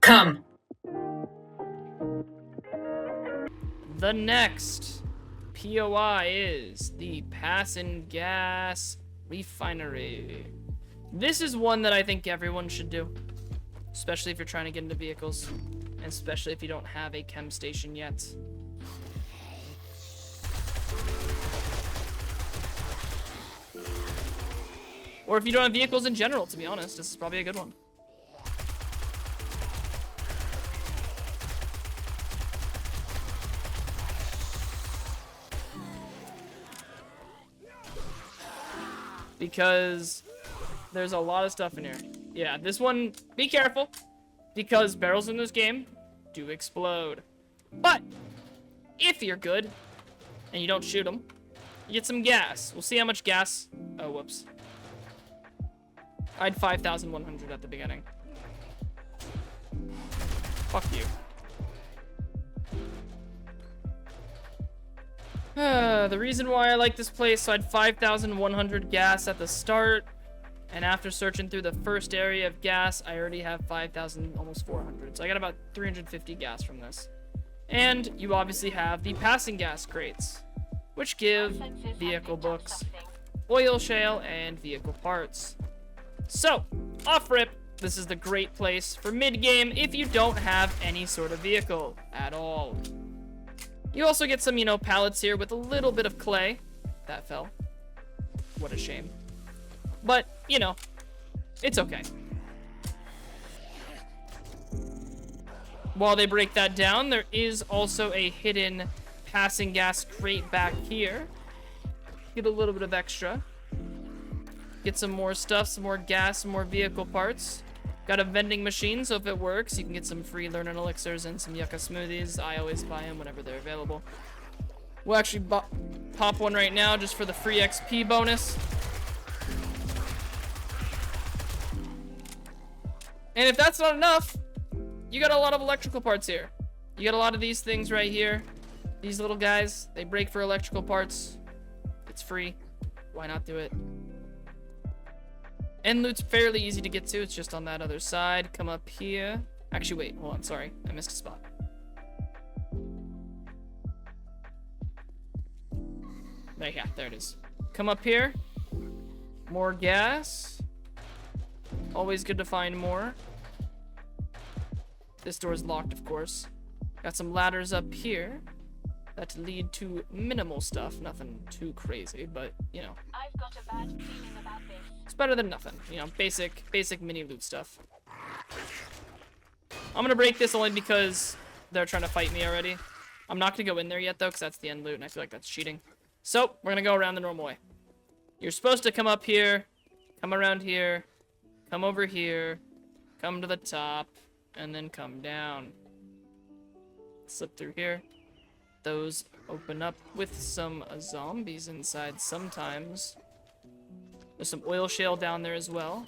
Come. The next POI is the Pass and Gas Refinery. This is one that I think everyone should do, especially if you're trying to get into vehicles, and especially if you don't have a chem station yet. Or if you don't have vehicles in general, to be honest, this is probably a good one. Because there's a lot of stuff in here. Yeah, this one, be careful, because barrels in this game do explode. But if you're good and you don't shoot them, you get some gas. We'll see how much gas. Oh, whoops. I had 5,100 at the beginning. Fuck you. The reason why I like this place, so I had 5,100 gas at the start, and after searching through the first area of gas, I already have 5,000, almost 400. So I got about 350 gas from this. And you obviously have the passing gas crates, which give vehicle books, oil shale, and vehicle parts. So, off rip, this is the great place for mid-game if you don't have any sort of vehicle at all. You also get some, pallets here with a little bit of clay. That fell. What a shame. But, it's okay. While they break that down, there is also a hidden passing gas crate back here. Get a little bit of extra. Get some more stuff, some more gas, some more vehicle parts. Got a vending machine, so if it works, you can get some free learning elixirs and some yucca smoothies. I always buy them whenever they're available. We'll actually pop one right now just for the free XP bonus. And if that's not enough, you got a lot of electrical parts here. You got a lot of these things right here. These little guys, they break for electrical parts. It's free. Why not do it? End loot's fairly easy to get to. It's just on that other side. Come up here. Actually, wait. Hold on. Sorry. I missed a spot. There it is. Come up here. More gas. Always good to find more. This door's locked, of course. Got some ladders up here that lead to minimal stuff. Nothing too crazy, but, I've got a bad feeling about this. it's better than nothing. Basic mini loot stuff. I'm gonna break this only because they're trying to fight me already. I'm not gonna go in there yet, though, because that's the end loot, and I feel like that's cheating. So, we're gonna go around the normal way. You're supposed to come up here, come around here, come over here, come to the top, and then come down. Slip through here. Those open up with some zombies inside sometimes. There's some oil shale down there as well.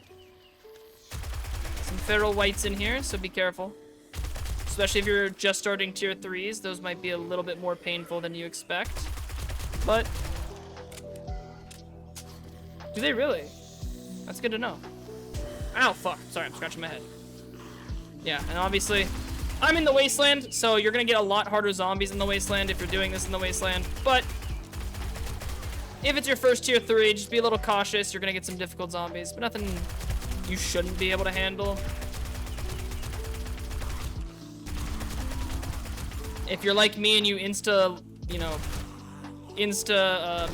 Some feral whites in here, so be careful. Especially if you're just starting tier 3s, those might be a little bit more painful than you expect. But do they really? That's good to know. Ow, fuck. Sorry, I'm scratching my head. Yeah, and obviously, I'm in the wasteland, so you're gonna get a lot harder zombies in the wasteland if you're doing this in the wasteland. But if it's your first tier 3, just be a little cautious. You're gonna get some difficult zombies, but nothing you shouldn't be able to handle. If you're like me and you insta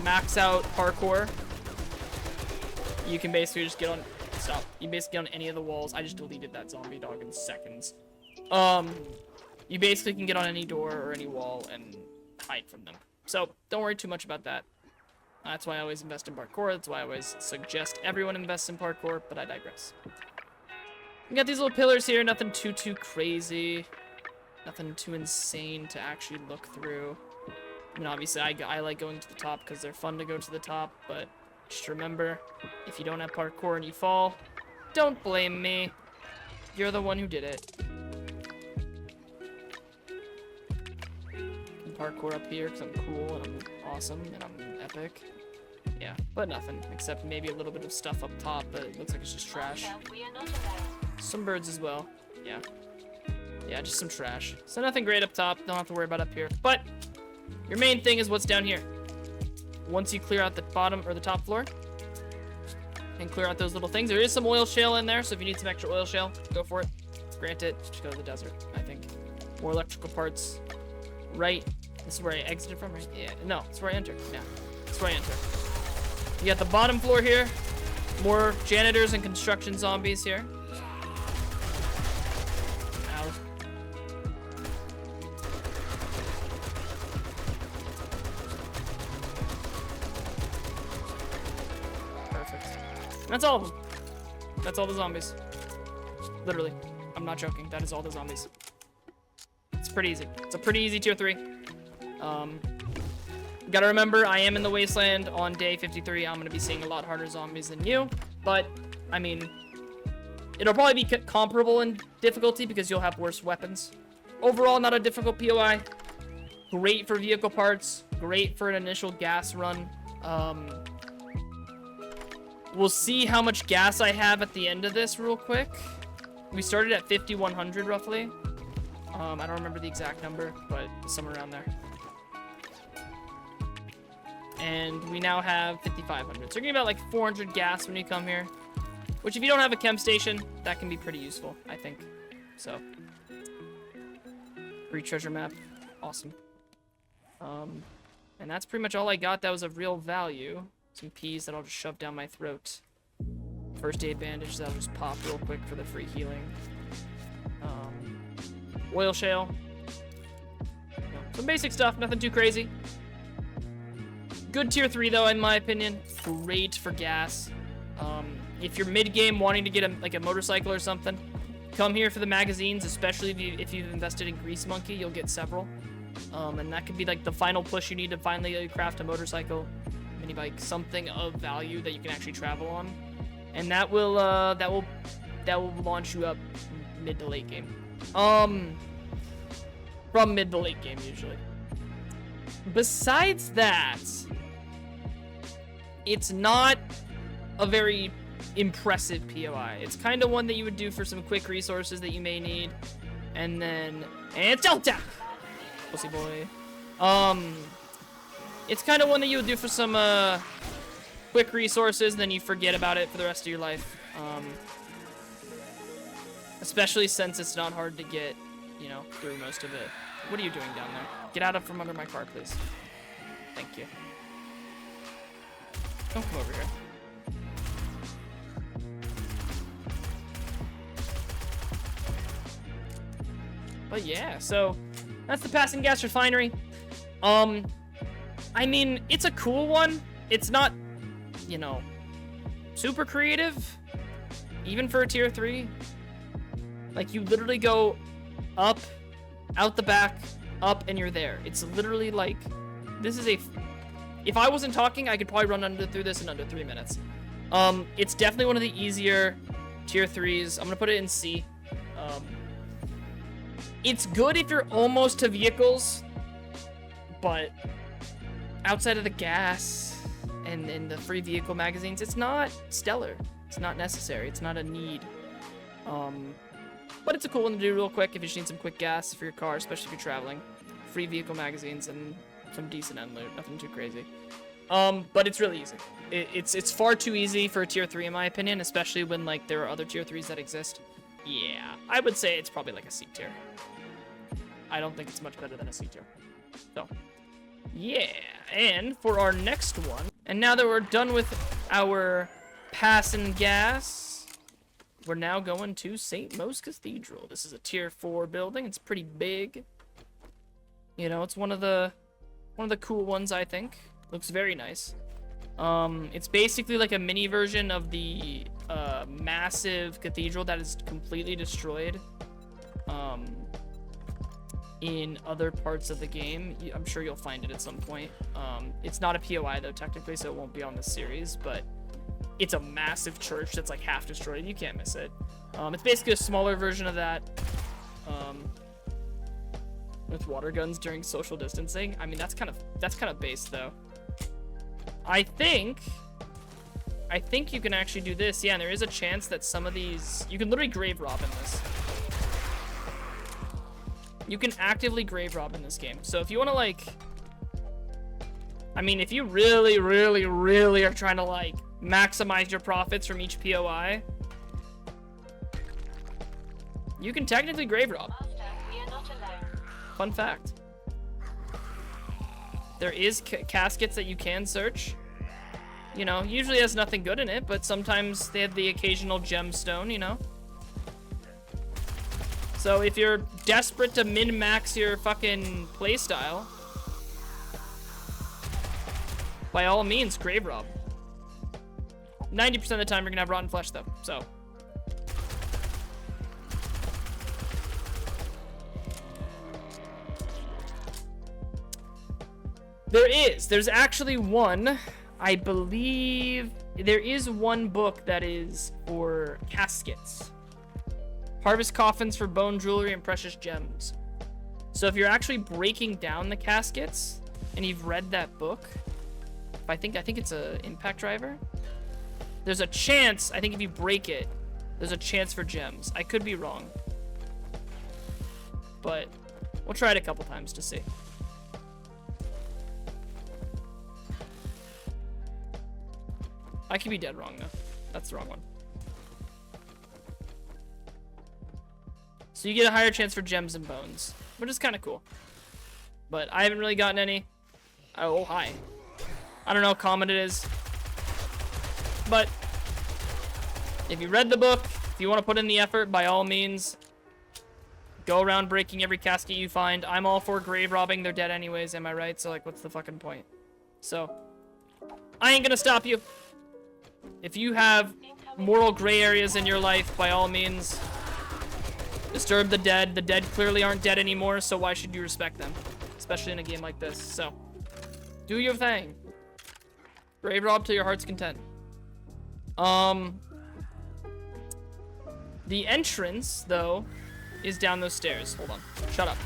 max out parkour, you can basically just get on. Stop. You basically get on any of the walls. I just deleted that zombie dog in seconds. You basically can get on any door or any wall and hide from them. So don't worry too much about that. That's why I always invest in parkour. That's why I always suggest everyone invest in parkour, but I digress. We got these little pillars here. Nothing too crazy. Nothing too insane to actually look through. I mean, obviously, I like going to the top because they're fun to go to the top, but just remember, if you don't have parkour and you fall, don't blame me. You're the one who did it. Parkour up here because I'm cool and I'm awesome and I'm epic. Yeah, but nothing except maybe a little bit of stuff up top, but it looks like it's just trash. Some birds as well. Yeah. Yeah, just some trash. So nothing great up top. Don't have to worry about up here. But your main thing is what's down here. Once you clear out the bottom or the top floor and clear out those little things, there is some oil shale in there. So if you need some extra oil shale, go for it. Granted, just go to the desert, I think. More electrical parts. Right. This is where I exited from, right? Yeah. No, it's where I entered. Yeah. It's where I entered. You got the bottom floor here. More janitors and construction zombies here. Ow. Perfect. That's all of them. That's all the zombies. Literally. I'm not joking. That is all the zombies. It's pretty easy. It's a pretty easy tier 3. Gotta remember, I am in the wasteland on day 53. I'm gonna be seeing a lot harder zombies than you. But, I mean, it'll probably be comparable in difficulty because you'll have worse weapons. Overall, not a difficult POI. Great for vehicle parts. Great for an initial gas run. We'll see how much gas I have at the end of this real quick. We started at 5,100 roughly. I don't remember the exact number, but somewhere around there. And we now have 5,500. So you're getting about like 400 gas when you come here. Which if you don't have a chem station, that can be pretty useful, I think. So. Free treasure map. Awesome. And that's pretty much all I got that was of real value. Some peas that I'll just shove down my throat. First aid bandage that I'll just pop real quick for the free healing. Oil shale. Some basic stuff, nothing too crazy. Good tier 3 though, in my opinion. Great for gas. If you're mid-game wanting to get a motorcycle or something, come here for the magazines, especially if you've invested in Grease Monkey, you'll get several. And that could be like the final push you need to finally craft a motorcycle, mini bike, something of value that you can actually travel on. And that will launch you up mid to late game. From mid to late game usually. Besides that, it's not a very impressive POI. It's kind of one that you would do for some quick resources that you may need. And it's Delta! Pussy boy. It's kind of one that you would do for some, quick resources, then you forget about it for the rest of your life. Especially since it's not hard to get, you know, through most of it. What are you doing down there? Get out of from under my car, please. Thank you. Don't come over here. But yeah, so that's the Passing Gas Refinery. I mean, it's a cool one. It's not, you know, super creative, even for a tier 3. Like, you literally go up, out the back, up, and you're there. It's literally like, this is a... If I wasn't talking, I could probably run through this in under 3 minutes. It's definitely one of the easier tier 3s. I'm gonna put it in C. It's good if you're almost to vehicles, but outside of the gas and the free vehicle magazines, it's not stellar. It's not necessary. It's not a need. But it's a cool one to do real quick if you just need some quick gas for your car, especially if you're traveling. Free vehicle magazines and some decent end loot. Nothing too crazy. But it's really easy. It's far too easy for a tier 3 in my opinion, especially when like there are other tier 3s that exist. Yeah, I would say it's probably like a C tier. I don't think it's much better than a C tier. So, yeah. And for our next one, and now that we're done with our Passing Gas, we're now going to St. Mo's Cathedral. This is a tier 4 building. It's pretty big. You know, it's one of the cool ones, I think. Looks very nice. It's basically like a mini version of the massive cathedral that is completely destroyed in other parts of the game. I'm sure you'll find it at some point. It's not a POI though, technically, so it won't be on this series, but it's a massive church that's like half destroyed. You can't miss it. It's basically a smaller version of that. With water guns during social distancing. I mean, that's kind of base though. I think you can actually do this. Yeah, and there is a chance that some of these, you can literally grave rob in this. You can actively grave rob in this game. So if you want to, like... I mean, if you really, really, really are trying to, like, maximize your profits from each POI, you can technically grave rob. Master, we are not alone. Fun fact. There is caskets that you can search. You know, usually has nothing good in it, but sometimes they have the occasional gemstone, you know? So if you're desperate to min-max your fucking playstyle, by all means, grave rob. 90% of the time, you're gonna have rotten flesh, though, so. There's actually one, I believe, there is one book that is for caskets. Harvest coffins for bone jewelry and precious gems. So if you're actually breaking down the caskets, and you've read that book, I think it's a impact driver. There's a chance, I think if you break it, there's a chance for gems. I could be wrong. But we'll try it a couple times to see. I could be dead wrong though. That's the wrong one. So you get a higher chance for gems and bones, which is kind of cool. But I haven't really gotten any. Oh, hi. I don't know how common it is. But if you read the book, if you want to put in the effort, by all means, go around breaking every casket you find. I'm all for grave robbing. They're dead anyways, am I right? So, like, what's the fucking point? So, I ain't gonna stop you. If you have moral gray areas in your life, by all means, disturb the dead. The dead clearly aren't dead anymore, so why should you respect them? Especially in a game like this. So, do your thing. Grave rob till your heart's content. The entrance, though, is down those stairs. Hold on. Shut up.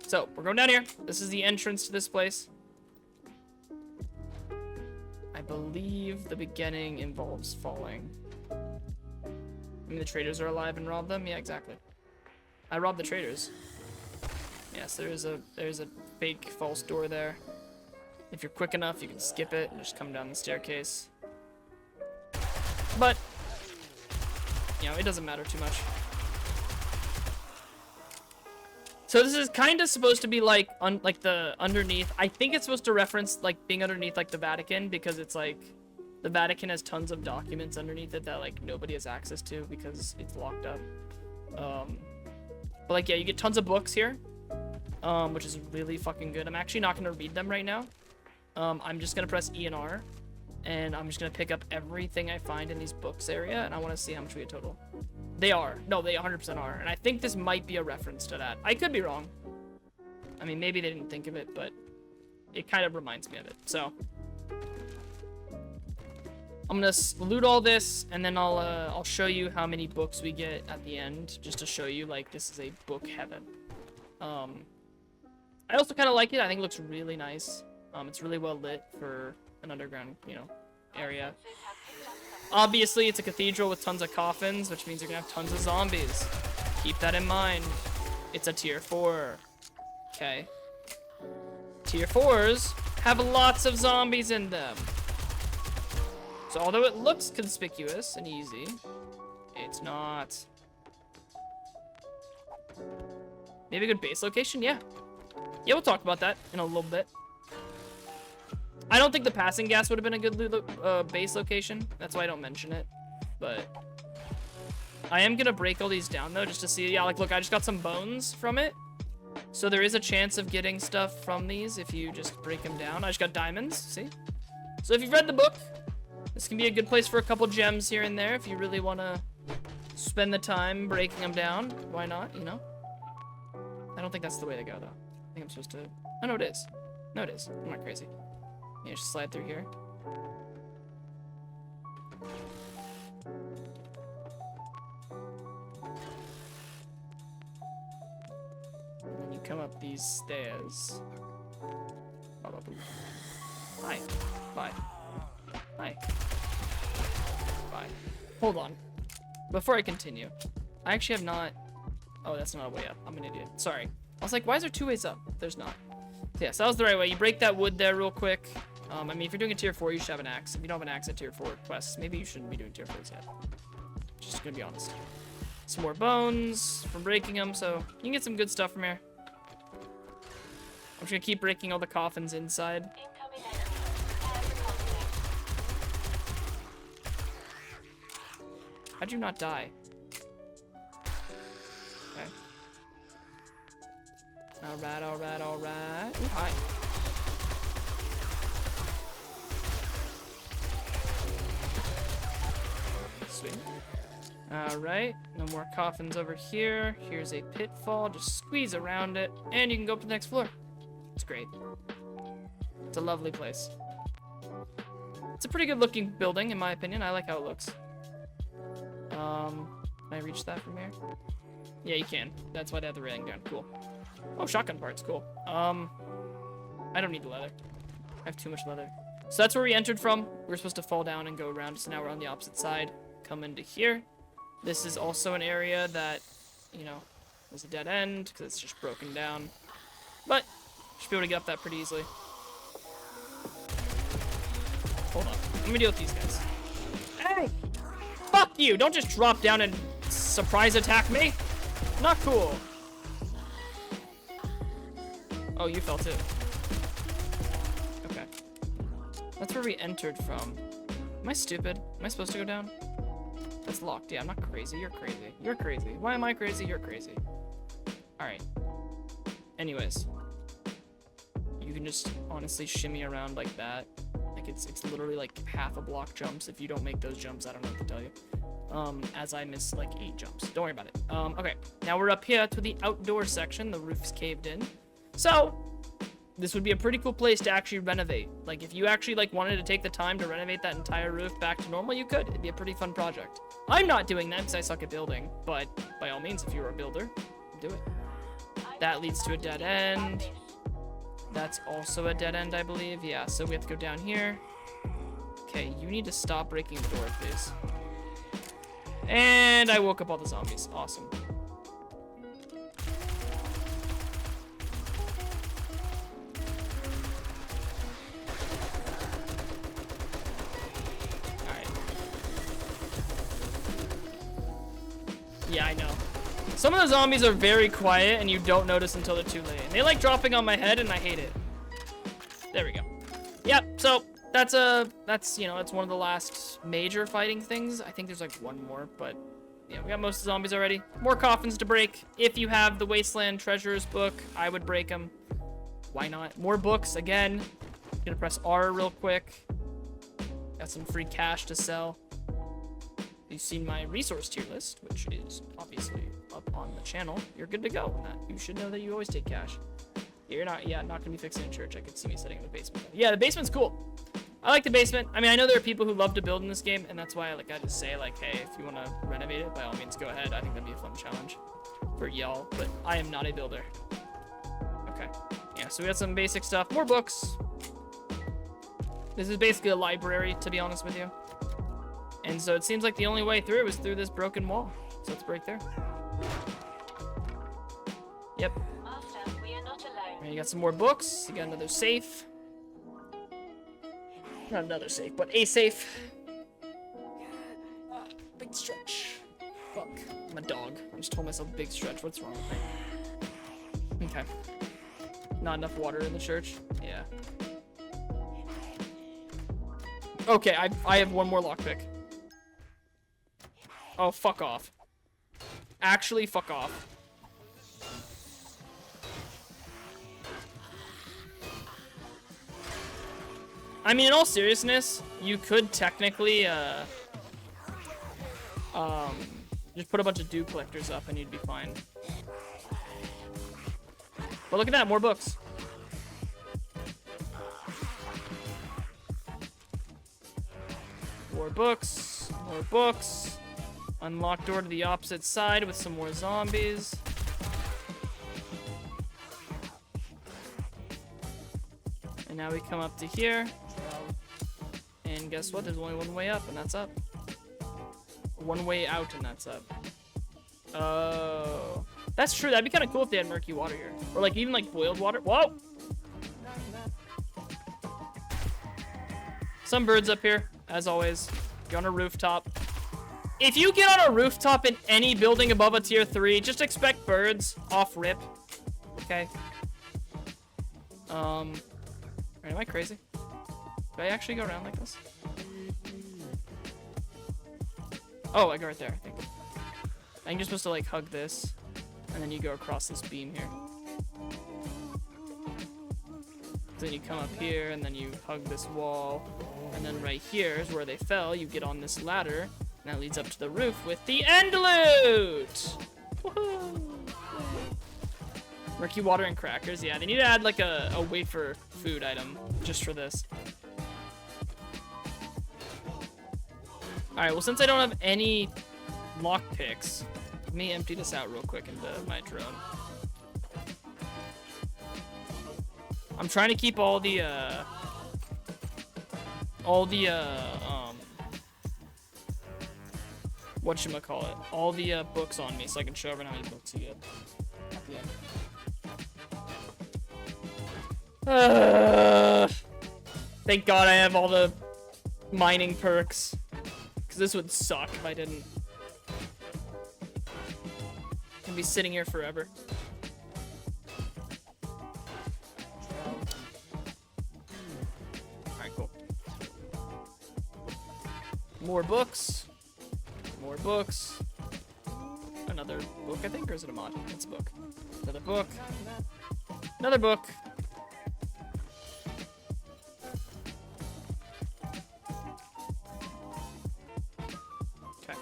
So, we're going down here. This is the entrance to this place. I believe the beginning involves falling. I mean, the traders are alive and rob them? Yeah, exactly. I robbed the traders. Yes, there's a fake false door there. If you're quick enough, you can skip it and just come down the staircase. But, you know, it doesn't matter too much. So this is kind of supposed to be like, like the underneath. I think it's supposed to reference like being underneath like the Vatican, because it's like the Vatican has tons of documents underneath it that like nobody has access to because it's locked up. But like, yeah, you get tons of books here, which is really fucking good. I'm actually not gonna read them right now. I'm just gonna press E and R, and I'm just gonna pick up everything I find in these books area, and I want to see how much we get total. They are. No, they 100% are. And I think this might be a reference to that. I could be wrong. I mean, maybe they didn't think of it, but it kind of reminds me of it. So I'm gonna loot all this, and then I'll show you how many books we get at the end, just to show you like this is a book heaven. I also kind of like it. I think it looks really nice. It's really well lit for an underground, you know, area. Obviously, it's a cathedral with tons of coffins, which means you're gonna have tons of zombies. Keep that in mind. It's a tier 4. Okay. Tier 4s have lots of zombies in them. So although it looks conspicuous and easy, it's not. Maybe a good base location? Yeah. Yeah, we'll talk about that in a little bit. I don't think the passing gas would have been a good base location. That's why I don't mention it. But I am gonna break all these down though, just to see. Yeah, like look, I just got some bones from it. So there is a chance of getting stuff from these if you just break them down. I just got diamonds, see? So if you've read the book, this can be a good place for a couple gems here and there if you really wanna spend the time breaking them down. Why not, you know? I don't think that's the way to go though. I think I'm supposed to, oh no it is. No it is, I'm not crazy. Yeah, just slide through here. And then you come up these stairs. Hi. Bye. Hi. Bye. Hold on. Before I continue, I actually have not Oh, that's not a way up. I'm an idiot. Sorry. I was like, why is there 2 ways up? There's not. So, yeah, so that was the right way. You break that wood there real quick. I mean, if you're doing a tier 4, you should have an axe. If you don't have an axe at tier 4 quests, maybe you shouldn't be doing tier 4s yet. Just gonna be honest. Some more bones from breaking them, so you can get some good stuff from here. I'm just gonna keep breaking all the coffins inside. Incoming enemy. Prepare for conflict. How'd you not die? Okay. Alright, alright, alright. Ooh, hi. Sweet. Alright, no more coffins over here. Here's a pitfall, just squeeze around it, and you can go up to the next floor. It's great. It's a lovely place. It's a pretty good looking building, in my opinion. I like how it looks. Can I reach that from here? Yeah, you can. That's why they have the railing down. Cool. Oh, shotgun parts. Cool. I don't need the leather. I have too much leather. So that's where we entered from. We were supposed to fall down and go around. So now we're on the opposite side. Come into here. This is also an area that, you know, is a dead end because it's just broken down. But should be able to get up that pretty easily. Hold on. Let me deal with these guys. Hey! Fuck you! Don't just drop down and surprise attack me! Not cool. Oh, you fell too. Okay. That's where we entered from. Am I stupid? Am I supposed to go down? That's locked. Yeah, I'm not crazy. You're crazy. You're crazy. Why am I crazy? You're crazy. Alright. Anyways. You can just honestly shimmy around like that. Like it's literally like half a block jumps. If you don't make those jumps, I don't know what to tell you. As I miss like 8 jumps. Don't worry about it. Okay. Now we're up here to the outdoor section. The roof's caved in. So, this would be a pretty cool place to actually renovate. Like, if you actually, like, wanted to take the time to renovate that entire roof back to normal, you could. It'd be a pretty fun project. I'm not doing that because I suck at building, but by all means, if you're a builder, do it. That leads to a dead end. That's also a dead end, I believe. Yeah, so we have to go down here. Okay, you need to stop breaking the door, please. And I woke up all the zombies. Awesome. Yeah, I know. Some of the zombies are very quiet and you don't notice until they're too late. They like dropping on my head and I hate it. There we go. Yep, so that's you know, it's one of the last major fighting things. I think there's like one more, but yeah, we got most of the zombies already. More coffins to break. If you have the Wasteland Treasures book, I would break them. Why not? More books, again. Gonna press R real quick. Got some free cash to sell. You've seen my resource tier list, which is obviously up on the channel. You're good to go on that. You should know that you always take cash. You're not, yeah, not gonna be fixing a church. I could see me setting in the basement. Yeah, the basement's cool. I like the basement. I mean, I know there are people who love to build in this game, and that's why I just say, like, hey, if you want to renovate it, by all means, go ahead. I think that'd be a fun challenge for y'all, but I am not a builder. Okay. Yeah, so we got some basic stuff. More books. This is basically a library, to be honest with you. And so it seems like the only way through is through this broken wall. So let's break there. Yep. Master, we are not alone. And you got some more books. You got another safe. Not another safe, but a safe. Big stretch. Fuck. I'm a dog. I just told myself big stretch. What's wrong with me? Okay. Not enough water in the church? Yeah. Okay, I have one more lockpick. Oh, fuck off. Actually, fuck off. I mean, in all seriousness, you could technically, just put a bunch of dew collectors up and you'd be fine. But look at that, more books. More books, more books. Unlock door to the opposite side with some more zombies. And now we come up to here. And guess what? There's only one way up, and that's up. One way out, and that's up. Oh. That's true. That'd be kind of cool if they had murky water here. Or, like, even, like, boiled water. Whoa! Some birds up here, as always. You're on a rooftop. If you get on a rooftop in any building above a tier 3, just expect birds off rip. Okay. Am I crazy? Do I actually go around like this? Oh, I go right there, I think. I think you're supposed to, like, hug this. And then you go across this beam here. Then you come up here, and then you hug this wall. And then right here is where they fell. You get on this ladder, and that leads up to the roof with the end loot! Woohoo! Murky water and crackers. Yeah, they need to add, like, a wafer food item just for this. Alright, well, since I don't have any lockpicks, let me empty this out real quick into my drone. I'm trying to keep all the whatchamacallit, all the books on me so I can show everyone how many books you get at the end. Thank God I have all the mining perks, because this would suck if I didn't. I'd be sitting here forever. Alright, cool. More books. More books. Another book, I think, or is it a mod? It's a book. Another book. Another book. Okay.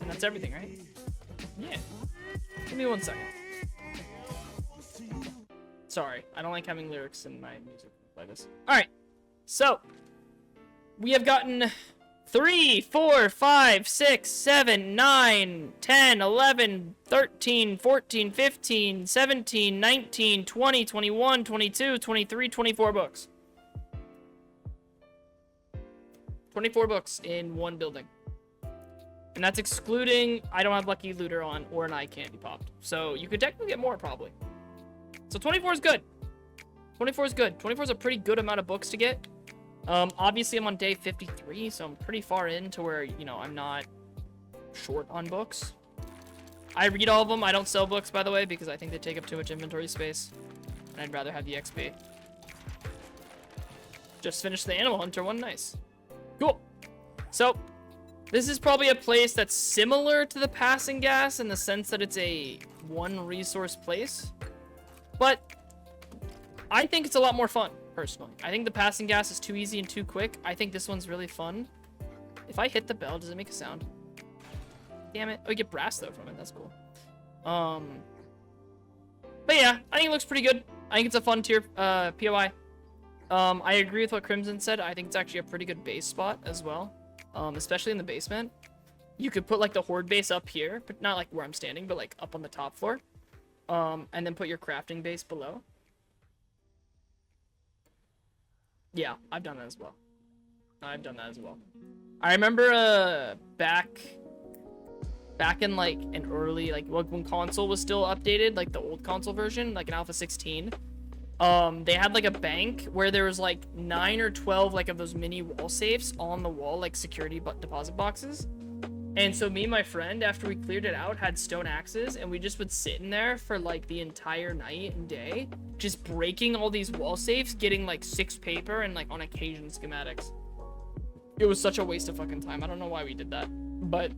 And that's everything, right? Yeah. Give me 1 second. Sorry, I don't like having lyrics in my music like this. Alright, so we have gotten 3, 4, 5, 6, 7, 9, 10, 11, 13, 14, 15, 17, 19, 20, 21, 22, 23, 24 books. 24 books in one building. And that's excluding, I don't have Lucky Looter on or an eye candy popped. So you could technically get more, probably. So 24 is good. 24 is good. 24 is a pretty good amount of books to get. Obviously, I'm on day 53, so I'm pretty far into where, you know, I'm not short on books. I read all of them. I don't sell books, by the way, because I think they take up too much inventory space. And I'd rather have the XP. Just finished the Animal Hunter one. Nice. Cool. So, this is probably a place that's similar to the Passing Gas in the sense that it's a one-resource place. But I think it's a lot more fun, personally. I think the Passing Gas is too easy and too quick. I think this one's really fun. If I hit the bell, does it make a sound? Damn it. Oh, you get brass, though, from it. That's cool. But yeah, I think it looks pretty good. I think it's a fun tier POI. I agree with what Crimson said. I think it's actually a pretty good base spot as well. Especially in the basement. You could put, like, the horde base up here, but not, like, where I'm standing, but, like, up on the top floor. And then put your crafting base below. Yeah, I've done that as well. I've done that as well. I remember, back in, like, an early, like, when console was still updated, like, the old console version, like, in Alpha 16, they had, like, a bank where there was, like, 9 or 12, like, of those mini wall safes on the wall, like, security deposit boxes. And so me and my friend, after we cleared it out, had stone axes, and we just would sit in there for, like, the entire night and day, just breaking all these wall safes, getting, like, 6 paper and, like, on occasion schematics. It was such a waste of fucking time. I don't know why we did that, but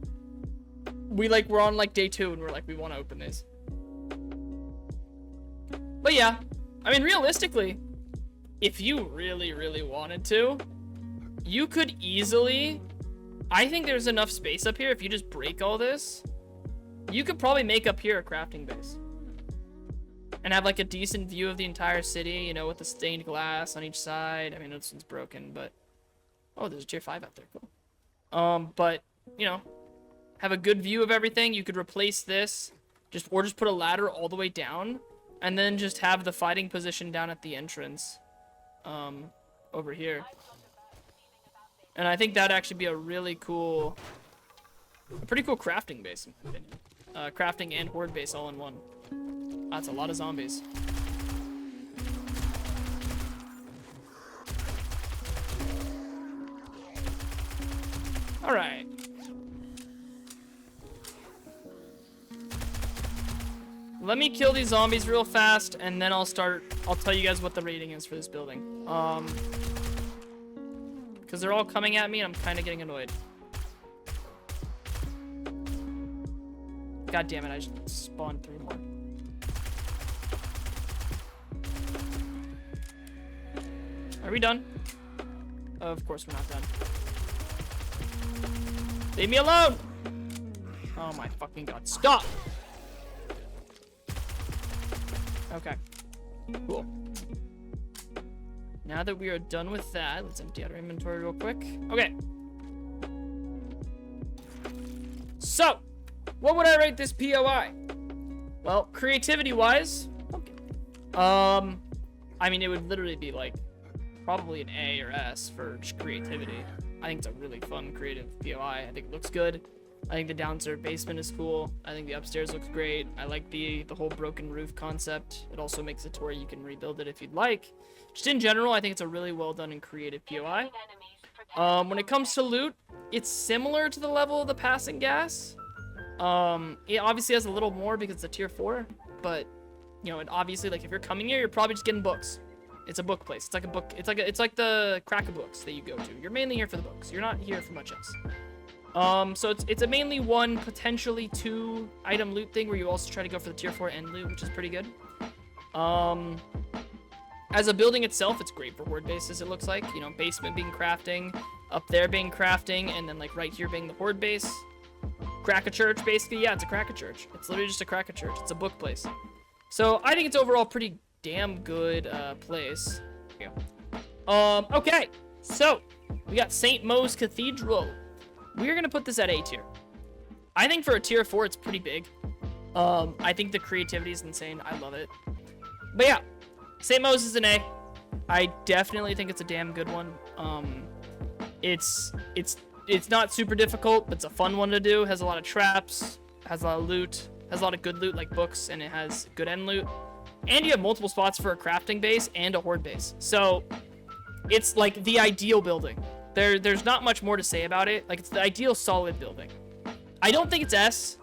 we, like, we're on, like, day 2, and we're like, we want to open these. But yeah, I mean, realistically, if you really, really wanted to, you could easily... I think there's enough space up here. If you just break all this, you could probably make up here a crafting base. And have, like, a decent view of the entire city, you know, with the stained glass on each side. I mean, this one's broken, but... Oh, there's a tier 5 out there. Cool. But, you know, have a good view of everything. You could replace this, or just put a ladder all the way down, and then just have the fighting position down at the entrance, over here. And I think that'd actually be a really cool A pretty cool crafting base, in my opinion. Crafting and horde base all in one. That's a lot of zombies. Alright. Let me kill these zombies real fast, and then I'll tell you guys what the rating is for this building. Because they're all coming at me, and I'm kind of getting annoyed. God damn it, I just spawned 3 more. Are we done? Of course we're not done. Leave me alone! Oh my fucking god, stop! Okay, cool. Now that we are done with that, let's empty out our inventory real quick. Okay. So, what would I rate this POI? Well, creativity-wise, okay. I mean, it would literally be like probably an A or S for just creativity. I think it's a really fun, creative POI. I think it looks good. I think the downstairs basement is cool. I think the upstairs looks great. I like the whole broken roof concept. It also makes it to where you can rebuild it if you'd like. Just in general, I think it's a really well done and creative POI. When it comes to loot, it's similar to the level of the passing gas. It obviously has a little more because it's a tier 4, but you know, it obviously, like, if you're coming here, you're probably just getting books. It's a book place. It's like a book. It's like the crack of books that you go to. You're mainly here for the books. You're not here for much else. So it's a mainly 1, potentially 2 item loot thing where you also try to go for the tier 4 end loot, which is pretty good. As a building itself, it's great for horde bases, it looks like. You know, basement being crafting, up there being crafting, and then like right here being the horde base. Crack-a-church, basically. Yeah, it's a crack-a-church. It's literally just a crack-a-church. It's a book place. So I think it's overall pretty damn good place. Here we go. Okay, so we got St. Mo's Cathedral. We're gonna put this at A tier. I think for a tier 4, it's pretty big. I think the creativity is insane. I love it. But yeah, St. Mo's is an A. I definitely think it's a damn good one. It's not super difficult, but it's a fun one to do. Has a lot of traps, has a lot of loot, has a lot of good loot like books, and it has good end loot. And you have multiple spots for a crafting base and a horde base. So it's like the ideal building. There's not much more to say about it. Like, it's the ideal solid building. I don't think it's S,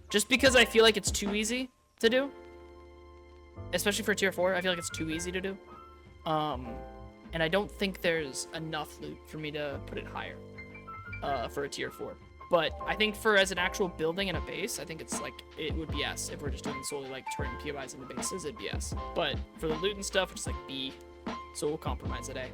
just because I feel like it's too easy to do. Especially for tier 4, I feel like it's too easy to do. And I don't think there's enough loot for me to put it higher for a tier 4. But I think for as an actual building and a base, I think it's like, it would be S. If we're just doing solely like turning POIs into bases, it'd be S. But for the loot and stuff, it's like B. So we'll compromise at A.